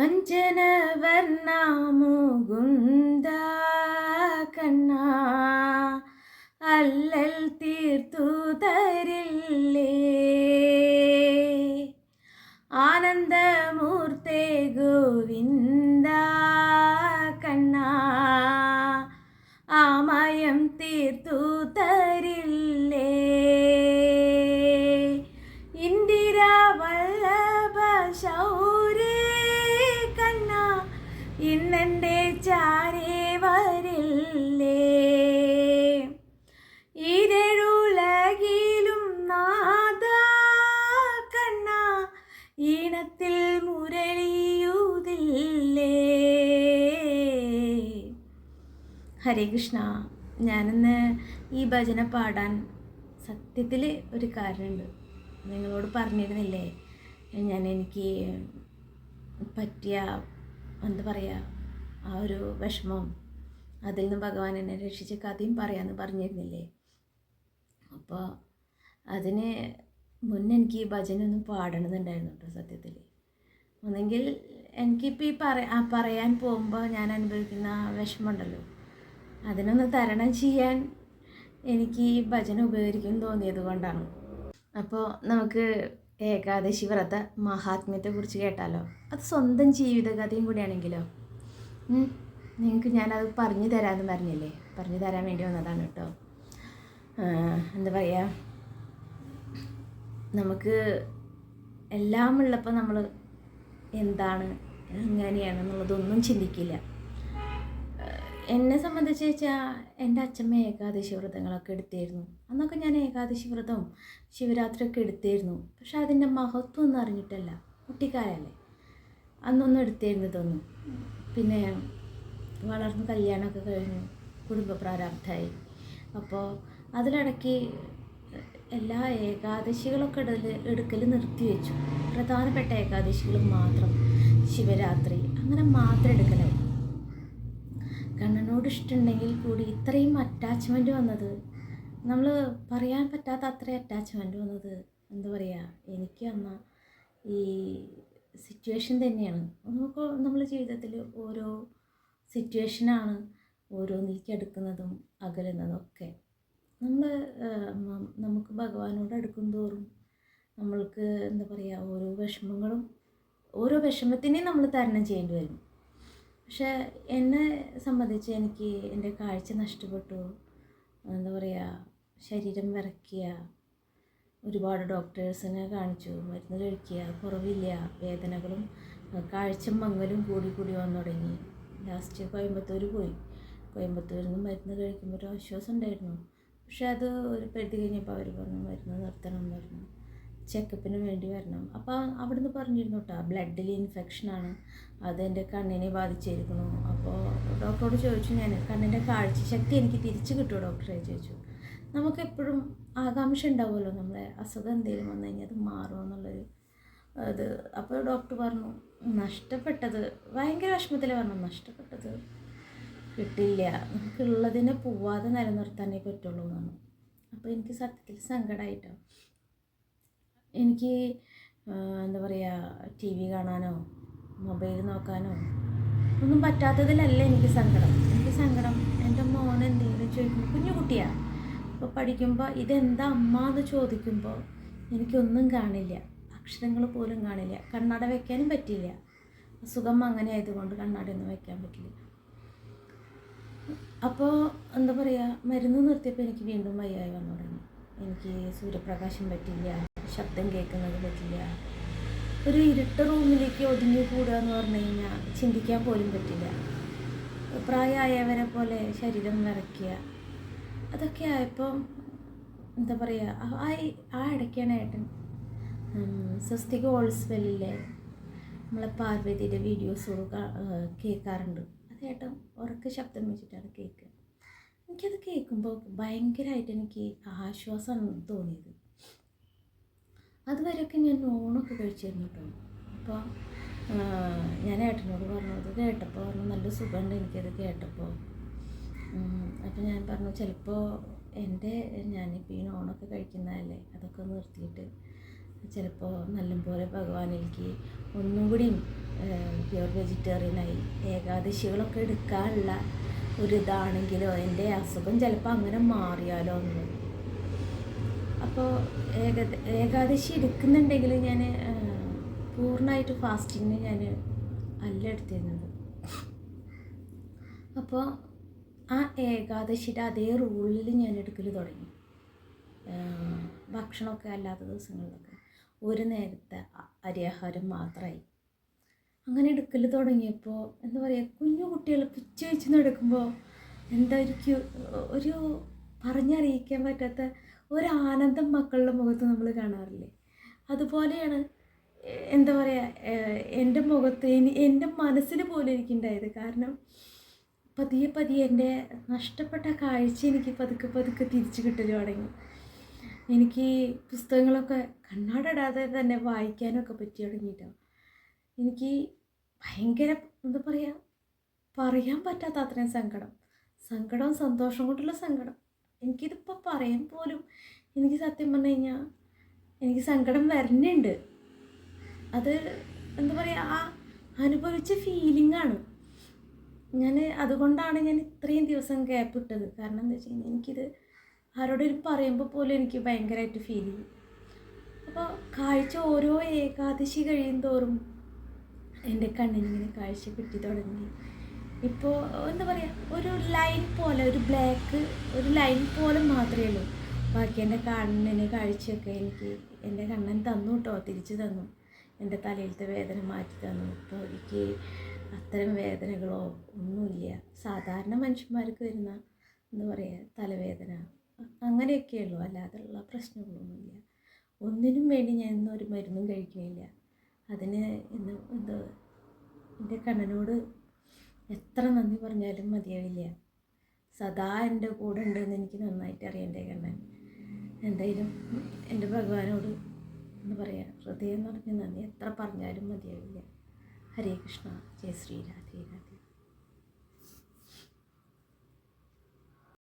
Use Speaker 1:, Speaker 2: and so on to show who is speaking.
Speaker 1: അഞ്ജനവർണ്ണ മുകുന്ദ കണ്ണ അല്ലൽ തീർത്തു തരില്ലേ ആനന്ദമൂർത്തേ ഗോവിന്ദ കണ്ണ ആമയം തീർത്തു തരില്ലേ ഇന്ദിര വല്ലഭ ശൗരേ കണ്ണ ഇന്നെൻ്റെ ചാരേ വരില്ലേ ഈരഴുലകിലും നാദ കണ്ണ ഈണത്തിൽ മുരളിയൂതില്ലേ. ഹരേ കൃഷ്ണ. ഞാനിന്ന് ഈ ഭജന പാടാൻ സത്യത്തിൽ ഒരു കാരണമുണ്ട്. നിങ്ങളോട് പറഞ്ഞിരുന്നില്ലേ എനിക്ക് പറ്റിയ എന്താ പറയുക ആ ഒരു വിഷമം, അതിൽ നിന്ന് ഭഗവാൻ എന്നെ രക്ഷിച്ച കഥയും പറയാമെന്ന് പറഞ്ഞിരുന്നില്ലേ. അപ്പോൾ അതിന് മുന്നേ എനിക്ക് ഈ ഭജനൊന്നും പാടണമെന്നുണ്ടായിരുന്നു കേട്ടോ. സത്യത്തിൽ ഒന്നെങ്കിൽ എനിക്കിപ്പോൾ ഈ പറയാൻ പോകുമ്പോൾ ഞാൻ അനുഭവിക്കുന്ന വിഷമമുണ്ടല്ലോ, അതിനൊന്ന് തരണം ചെയ്യാൻ എനിക്ക് ഈ ഭജന ഉപകരിക്കും തോന്നിയത് കൊണ്ടാണ്. അപ്പോൾ നമുക്ക് ഏകാദശി വ്രത മഹാത്മ്യത്തെക്കുറിച്ച് കേട്ടാലോ. അത് സ്വന്തം ജീവിതകഥയും കൂടിയാണെങ്കിലോ. നിങ്ങൾക്ക് ഞാനത് പറഞ്ഞു തരാമെന്ന് പറഞ്ഞില്ലേ, പറഞ്ഞു തരാൻ വേണ്ടി വന്നതാണ് കേട്ടോ. എന്താ പറയുക, നമുക്ക് എല്ലാം ഉള്ളപ്പോൾ നമ്മൾ എന്താണ് എങ്ങനെയാണെന്നുള്ളതൊന്നും ചിന്തിക്കില്ല. എന്നെ സംബന്ധിച്ച് വെച്ചാൽ എൻ്റെ അച്ഛമ്മ ഏകാദശി വ്രതങ്ങളൊക്കെ എടുത്തിരുന്നു. അന്നൊക്കെ ഞാൻ ഏകാദശി വ്രതം ശിവരാത്രിയൊക്കെ എടുത്തിരുന്നു. പക്ഷെ അതിൻ്റെ മഹത്വം ഒന്നും അറിഞ്ഞിട്ടല്ല, കുട്ടിക്കാലല്ലേ, അന്നൊന്നും എടുത്തിരുന്നതൊന്നും. പിന്നെ വളർന്ന് കല്യാണമൊക്കെ കഴിഞ്ഞു, കുടുംബ പ്രാരാബ്ധമായി. അപ്പോൾ അതിലിടയ്ക്ക് എല്ലാ ഏകാദശികളൊക്കെ എടുക്കൽ നിർത്തിവെച്ചു. പ്രധാനപ്പെട്ട ഏകാദശികൾ മാത്രം, ശിവരാത്രി അങ്ങനെ മാത്രം എടുക്കലായി. കണ്ണനോട് ഇഷ്ടമുണ്ടെങ്കിൽ കൂടി ഇത്രയും അറ്റാച്ച്മെൻറ്റ് വന്നത്, നമ്മൾ പറയാൻ പറ്റാത്ത അത്രയും അറ്റാച്ച്മെൻറ്റ് വന്നത് എന്താ പറയുക, എനിക്ക് വന്ന ഈ സിറ്റുവേഷൻ തന്നെയാണ്. നമുക്ക് നമ്മുടെ ജീവിതത്തിൽ ഓരോ സിറ്റുവേഷനാണ് ഓരോന്നിലേക്ക് അടുക്കുന്നതും അകലുന്നതും ഒക്കെ. നമുക്ക് ഭഗവാനോട് അടുക്കും തോറും നമ്മൾക്ക് എന്താ പറയുക, ഓരോ വിഷമത്തിനെയും നമ്മൾ തരണം ചെയ്യേണ്ടി വരും. പക്ഷേ എന്നെ സംബന്ധിച്ച് എനിക്ക് എൻ്റെ കാഴ്ച നഷ്ടപ്പെട്ടു, എന്താ പറയുക, ശരീരം വിറയ്ക്കുക, ഒരുപാട് ഡോക്ടേഴ്സിനെ കാണിച്ചു, മരുന്ന് കഴിക്കുക, കുറവില്ല, വേദനകളും കാഴ്ച മങ്ങലും കൂടി വന്നു തുടങ്ങി. ലാസ്റ്റ് കോയമ്പത്തൂർ പോയി. കോയമ്പത്തൂരിൽ നിന്ന് മരുന്ന് കഴിക്കുമ്പോൾ ഒരു ആശ്വാസം ഉണ്ടായിരുന്നു. പക്ഷെ അത് ഒരു പരിധി കഴിഞ്ഞപ്പോൾ അവർ പറഞ്ഞു മരുന്ന് നിർത്തണം എന്ന് പറഞ്ഞു, ചെക്കപ്പിന് വേണ്ടി വരണം. അപ്പോൾ അവിടുന്ന് പറഞ്ഞിരുന്നു കേട്ടോ, ബ്ലഡിൽ ഇൻഫെക്ഷനാണ്, അതെൻ്റെ കണ്ണിനെ ബാധിച്ചിരിക്കുന്നു. അപ്പോൾ ഡോക്ടറോട് ചോദിച്ചു ഞാൻ, കണ്ണിൻ്റെ കാഴ്ചശക്തി എനിക്ക് തിരിച്ചു കിട്ടുമോ ഡോക്ടറെ ചോദിച്ചു. നമുക്കെപ്പോഴും ആകാംക്ഷ ഉണ്ടാവുമല്ലോ, നമ്മളെ അസുഖം എന്തെങ്കിലും വന്നു കഴിഞ്ഞാൽ അത് മാറുമോ എന്നുള്ളൊരു അത്. അപ്പോൾ ഡോക്ടർ പറഞ്ഞു നഷ്ടപ്പെട്ടത്, ഭയങ്കര വിഷമത്തിൽ പറഞ്ഞു, നഷ്ടപ്പെട്ടത് കിട്ടില്ല, നമുക്കുള്ളതിനെ പോവാതെ നിലനിർത്താനേ പറ്റുള്ളൂ എന്നാണ്. അപ്പോൾ എനിക്ക് സത്യത്തിൽ സങ്കടമായിട്ടോ. എനിക്ക് എന്താ പറയുക, ടി വി കാണാനോ മൊബൈൽ നോക്കാനോ ഒന്നും പറ്റാത്തതിലല്ല എനിക്ക് സങ്കടം. എനിക്ക് സങ്കടം എൻ്റെ മോൻ എന്തെങ്കിലും ചോദിക്കുമ്പോൾ, കുഞ്ഞു കുട്ടിയാണ്, അപ്പോൾ പഠിക്കുമ്പോൾ ഇതെന്താ അമ്മ എന്ന് ചോദിക്കുമ്പോൾ എനിക്കൊന്നും കാണില്ല, അക്ഷരങ്ങൾ പോലും കാണില്ല, കണ്ണട വയ്ക്കാനും പറ്റില്ല. അസുഖം അങ്ങനെ ആയതുകൊണ്ട് കണ്ണടയൊന്നും വയ്ക്കാൻ പറ്റില്ല. അപ്പോൾ എന്താ പറയുക, മരുന്ന് നിർത്തിയപ്പോൾ എനിക്ക് വീണ്ടും വയ്യായി വന്നു തുടങ്ങി. എനിക്ക് സൂര്യപ്രകാശം പറ്റില്ല, ശബ്ദം കേൾക്കുന്നത് പറ്റില്ല, ഒരു ഇരുട്ട് റൂമിലേക്ക് ഒതുങ്ങി കൂടുക എന്ന് പറഞ്ഞു കഴിഞ്ഞാൽ ചിന്തിക്കാൻ പോലും പറ്റില്ല. പ്രായമായവരെ പോലെ ശരീരം വിറയ്ക്കുക, അതൊക്കെ ആയപ്പോൾ എന്താ പറയുക, ആ ഇടയ്ക്കാണ് ഏട്ടൻ സ്വസ്തിക ഓൾസ്വെല്ലിലെ നമ്മളെ പാർവതിയുടെ വീഡിയോസ് കേൾക്കാറുണ്ട്. അത് ഏട്ടൻ ഉറക്കെ ശബ്ദം വെച്ചിട്ടാണ് കേൾക്കുക. എനിക്കത് കേൾക്കുമ്പോൾ ഭയങ്കരമായിട്ട് എനിക്ക് ആശ്വാസമാണ് തോന്നിയത്. അതുവരെയൊക്കെ ഞാൻ ഓണമൊക്കെ കഴിച്ചിരുന്നു കേട്ടോ. അപ്പോൾ ഞാൻ ഏട്ടനോട് പറഞ്ഞു, അത് കേട്ടപ്പോൾ പറഞ്ഞു നല്ല സുഖമുണ്ട് എനിക്കത് കേട്ടപ്പോൾ. അപ്പോൾ ഞാൻ പറഞ്ഞു ചിലപ്പോൾ ഞാനിപ്പോൾ ഈ ഓണമൊക്കെ കഴിക്കുന്നതല്ലേ, അതൊക്കെ നിർത്തിയിട്ട് ചിലപ്പോൾ നല്ലപോലെ ഭഗവാനിലേക്ക് ഒന്നും കൂടി പ്യുവർ വെജിറ്റേറിയനായി. ഏകാദശികളൊക്കെ എടുക്കാനുള്ള ഒരു ഇതാണെങ്കിലോ എൻ്റെ അസുഖം ചിലപ്പോൾ അങ്ങനെ മാറിയാലോ എന്നുള്ളത്. അപ്പോൾ ഏകാദശി എടുക്കുന്നുണ്ടെങ്കിൽ ഞാൻ പൂർണ്ണമായിട്ട് ഫാസ്റ്റിങ്ങിന് ഞാൻ അല്ല എടുത്തിരുന്നത്. അപ്പോൾ ആ ഏകാദശിയുടെ അതേ റൂളിൽ ഞാൻ എടുക്കൽ തുടങ്ങി. ഭക്ഷണമൊക്കെ അല്ലാത്ത ദിവസങ്ങളിലൊക്കെ ഒരു നേരത്തെ അരിയാഹാരം മാത്രമായി അങ്ങനെ എടുക്കൽ തുടങ്ങിയപ്പോൾ എന്താ പറയുക, കുഞ്ഞു കുട്ടികൾ പിച്ച വെച്ച് നടക്കുമ്പോൾ എന്തായിരിക്കും ഒരു പറഞ്ഞറിയിക്കാൻ പറ്റാത്ത ഒരാനന്ദം മക്കളുടെ മുഖത്ത് നമ്മൾ കാണാറില്ലേ? അതുപോലെയാണ് എന്താ പറയുക എൻ്റെ മുഖത്ത് എൻ്റെ മനസ്സിൽ പോലും എനിക്കുണ്ടായത്. കാരണം പതിയെ പതിയെ എൻ്റെ നഷ്ടപ്പെട്ട കാഴ്ച എനിക്ക് പതുക്കെ പതുക്കെ തിരിച്ചു കിട്ടൽ തുടങ്ങി. എനിക്ക് പുസ്തകങ്ങളൊക്കെ കണ്ണാടിടാതെ തന്നെ വായിക്കാനൊക്കെ പറ്റി തുടങ്ങിയിട്ടോ. എനിക്ക് ഭയങ്കര എന്താ പറയുക, പറയാൻ പറ്റാത്ത അത്രയും സങ്കടവും സന്തോഷം കൊണ്ടുള്ള സങ്കടം. എനിക്കിതിപ്പോൾ പറയാൻ പോലും എനിക്ക് സത്യം പറഞ്ഞു കഴിഞ്ഞാൽ എനിക്ക് സങ്കടം വരുന്നുണ്ട്. അത് എന്താ പറയുക, ആ അനുഭവിച്ച ഫീലിംഗാണ്. അതുകൊണ്ടാണ് ഞാൻ ഇത്രയും ദിവസം ഗ്യാപ്പ് ഇട്ടത്. കാരണം എന്താ വെച്ച് കഴിഞ്ഞാൽ എനിക്കിത് ആരോടെങ്കിലും പറയുമ്പോൾ പോലും എനിക്ക് ഭയങ്കരമായിട്ട് ഫീൽ ചെയ്യും. അപ്പോൾ കാഴ്ച ഓരോ ഏകാദശി കഴിയും തോറും എൻ്റെ കണ്ണിനിങ്ങനെ കാഴ്ച കിട്ടി തുടങ്ങി. ഇപ്പോൾ എന്താ പറയുക, ഒരു ലൈൻ പോലെ, ഒരു ബ്ലാക്ക് ഒരു ലൈൻ പോലെ മാത്രമേ ഉള്ളൂ. ബാക്കി എൻ്റെ കണ്ണിന് കാഴ്ചയൊക്കെ എനിക്ക് എൻ്റെ കണ്ണൻ തന്നു കേട്ടോ, തിരിച്ചു തന്നു. എൻ്റെ തലയിലത്തെ വേദന മാറ്റി തന്നു. ഇപ്പോൾ എനിക്ക് അത്തരം വേദനകളോ ഒന്നുമില്ല. സാധാരണ മനുഷ്യന്മാർക്ക് വരുന്ന എന്താ പറയുക തലവേദന അങ്ങനെയൊക്കെയുള്ളൂ, അല്ലാതെയുള്ള പ്രശ്നങ്ങളൊന്നുമില്ല. ഒന്നിനും വേണ്ടി ഞാൻ ഇന്നും ഒരു മരുന്നും കഴിക്കുന്നില്ല. അതിന് ഇന്ന് എന്താ എൻ്റെ കണ്ണനോട് എത്ര നന്ദി പറഞ്ഞാലും മതിയാവില്ല. സദാ എൻ്റെ കൂടെ ഉണ്ടെന്ന് എനിക്ക് നന്നായിട്ട് അറിയാം എൻ്റെ കണ്ണൻ. എന്തായാലും എൻ്റെ ഭഗവാനോട് എന്താ പറയുക, ഹൃദയം നിറഞ്ഞ നന്ദി എത്ര പറഞ്ഞാലും മതിയാവില്ല. ഹരേ കൃഷ്ണ, ജയ ശ്രീ രാധേ രാധേ.